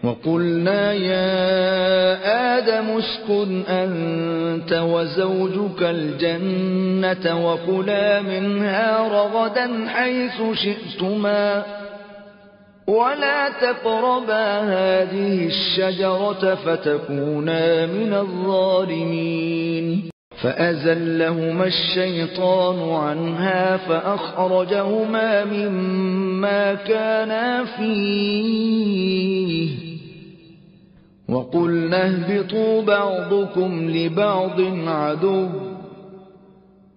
وقلنا يا آدم اسكن أنت وزوجك الجنة وكلا منها رغدا حيث شئتما ولا تقربا هذه الشجرة فتكونا من الظالمين فأزلهما الشيطان عنها فأخرجهما مما كانا فيه وقلنا اهبطوا بعضكم لبعض عدو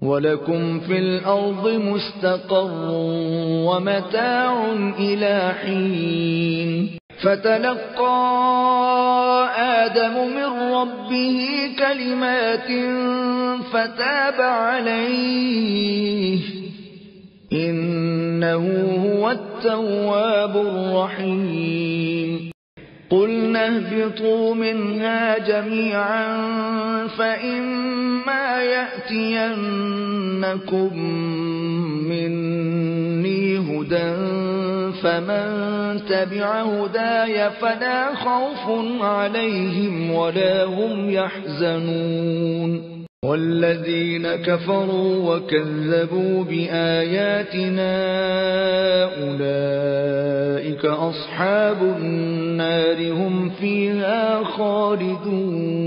ولكم في الأرض مستقر ومتاع إلى حين فتلقى آدم من ربه كلمات فتاب عليه إنه هو التواب الرحيم قلنا اهبطوا منها جميعا فإما يأتينكم مني هدى فمن تبع هداي فلا خوف عليهم ولا هم يحزنون والذين كفروا وكذبوا بآياتنا أولئك أصحاب النار هم فيها خالدون